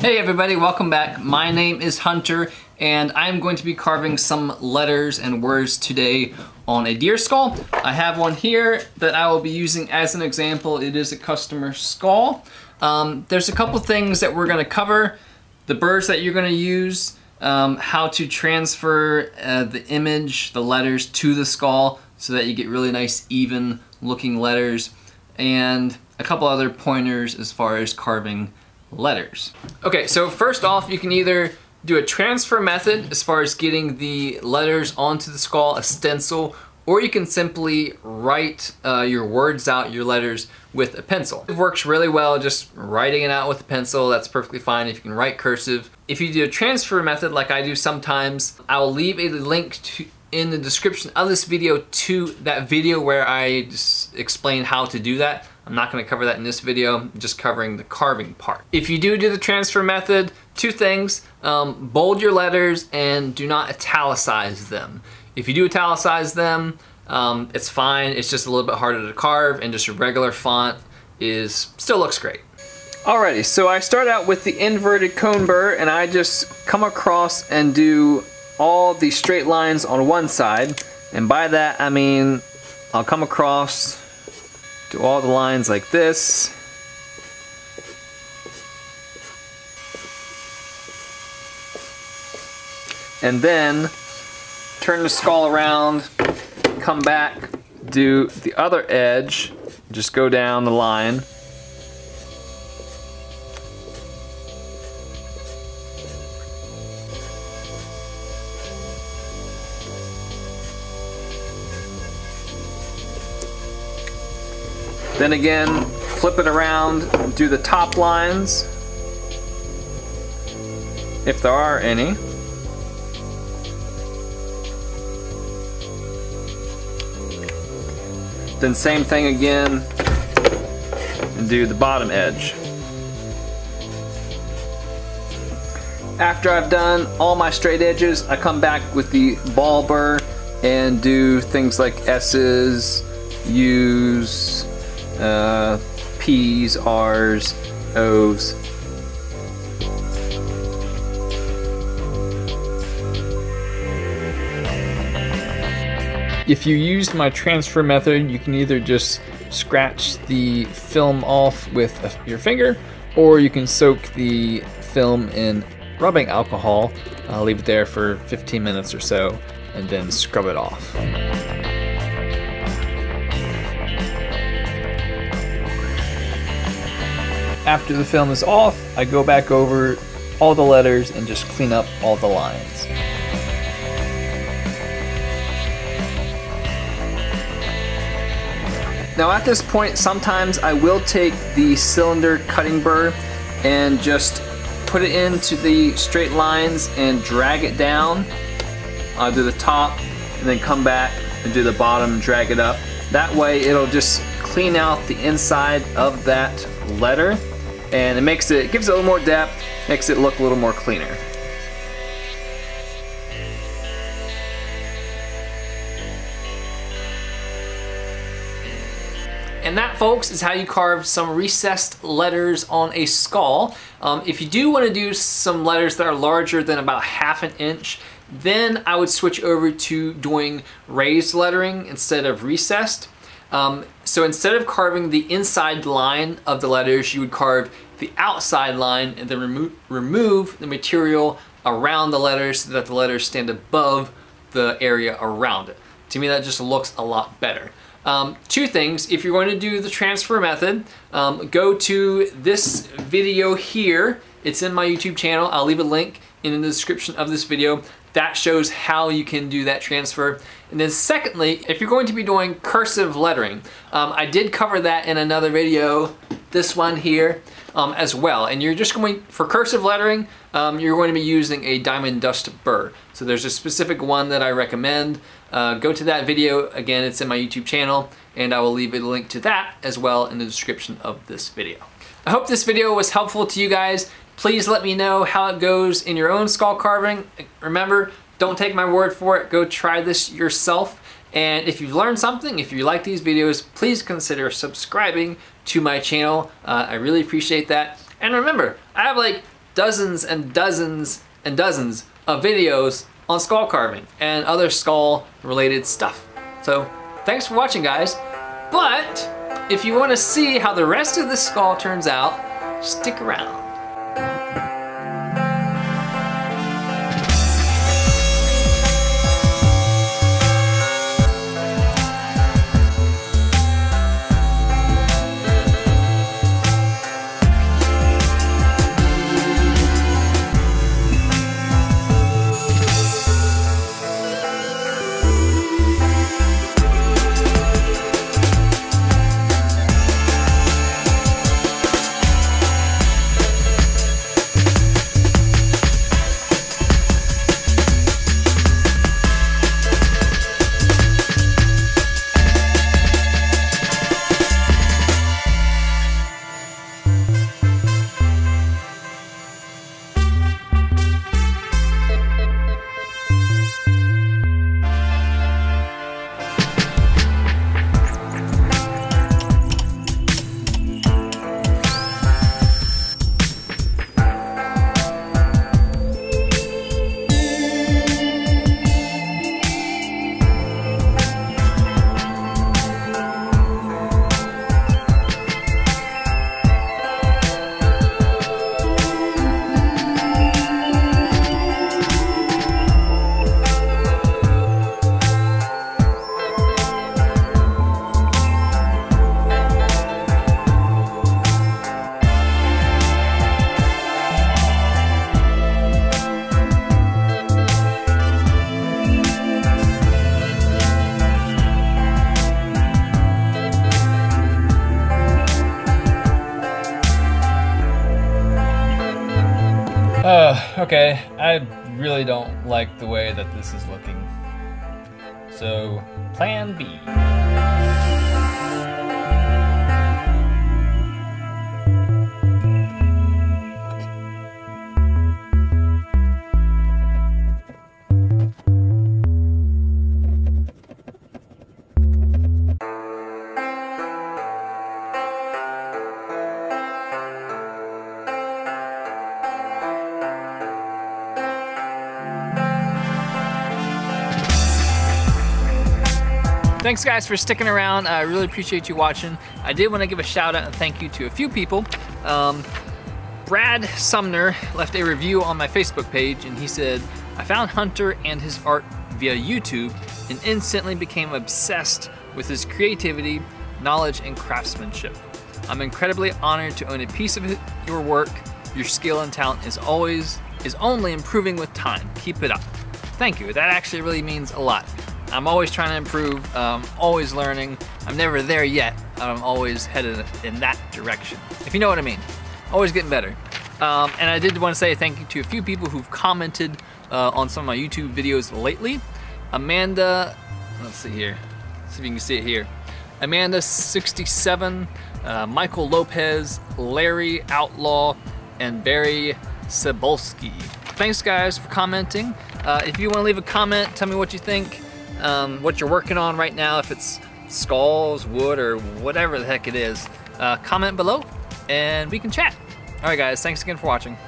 Hey everybody, welcome back. My name is Hunter and I'm going to be carving some letters and words today on a deer skull. I have one here that I will be using as an example. It is a customer skull. There's a couple things that we're going to cover. The birds that you're going to use, how to transfer the image, the letters to the skull so that you get really nice even looking letters, and a couple other pointers as far as carving letters. Okay, so first off, you can either do a transfer method as far as getting the letters onto the skull, a stencil, or you can simply write your words out, your letters, with a pencil. It works really well just writing it out with a pencil. That's perfectly fine if you can write cursive. If you do a transfer method like I do sometimes, I'll leave a link in the description of this video to that video where I just explain how to do that. I'm not going to cover that in this video, I'm just covering the carving part. If you do the transfer method, two things, bold your letters and do not italicize them. If you do italicize them, it's fine, it's just a little bit harder to carve, and just a regular font still looks great. Alrighty, so I start out with the inverted cone burr and I just come across and do all the straight lines on one side, and by that I mean I'll come across, do all the lines like this, and then turn the skull around, come back, do the other edge, just go down the line. Then again, flip it around, do the top lines, if there are any. Then same thing again, and do the bottom edge. After I've done all my straight edges, I come back with the ball burr and do things like S's, U's, P's, R's, O's. If you used my transfer method, you can either just scratch the film off with your finger, or you can soak the film in rubbing alcohol, leave it there for 15 minutes or so, and then scrub it off. After the film is off, I go back over all the letters and just clean up all the lines. Now at this point, sometimes I will take the cylinder cutting burr and just put it into the straight lines and drag it down. I'll do the top and then come back and do the bottom and drag it up. That way it'll just clean out the inside of that letter, and it gives it a little more depth, makes it look a little more cleaner. And that, folks, is how you carve some recessed letters on a skull. If you do want to do some letters that are larger than about 1/2 inch, then I would switch over to doing raised lettering instead of recessed. So instead of carving the inside line of the letters, you would carve the outside line and then remove the material around the letters so that the letters stand above the area around it. To me, that just looks a lot better. Two things: if you're going to do the transfer method, go to this video here. It's in my YouTube channel. I'll leave a link in the description of this video. That shows how you can do that transfer. And then secondly, if you're going to be doing cursive lettering, I did cover that in another video, this one here, as well. And you're just going, for cursive lettering, you're going to be using a diamond dust burr. So there's a specific one that I recommend. Go to that video, again, it's in my YouTube channel, and I will leave a link to that as well in the description of this video. I hope this video was helpful to you guys. Please let me know how it goes in your own skull carving. Remember, don't take my word for it, go try this yourself. And if you've learned something, if you like these videos, please consider subscribing to my channel. I really appreciate that. And remember, I have like dozens and dozens and dozens of videos on skull carving and other skull related stuff. So thanks for watching, guys. But if you want to see how the rest of the skull turns out, stick around. Okay, I really don't like the way that this is looking. So, plan B. Thanks guys for sticking around. I really appreciate you watching. I did want to give a shout out and thank you to a few people. Brad Sumner left a review on my Facebook page and he said, I found Hunter and his art via YouTube and instantly became obsessed with his creativity, knowledge, and craftsmanship. I'm incredibly honored to own a piece of your work. Your skill and talent is only improving with time. Keep it up. Thank you. That actually really means a lot. I'm always trying to improve, always learning. I'm never there yet, I'm always headed in that direction, if you know what I mean. Always getting better. And I did want to say thank you to a few people who've commented on some of my YouTube videos lately. Amanda, let's see here, see if you can see it here. Amanda67, Michael Lopez, Larry Outlaw, and Barry Cebulski. Thanks guys for commenting. If you want to leave a comment, tell me what you think. What you're working on right now, if it's skulls, wood, or whatever the heck it is, comment below and we can chat. Alright guys, thanks again for watching.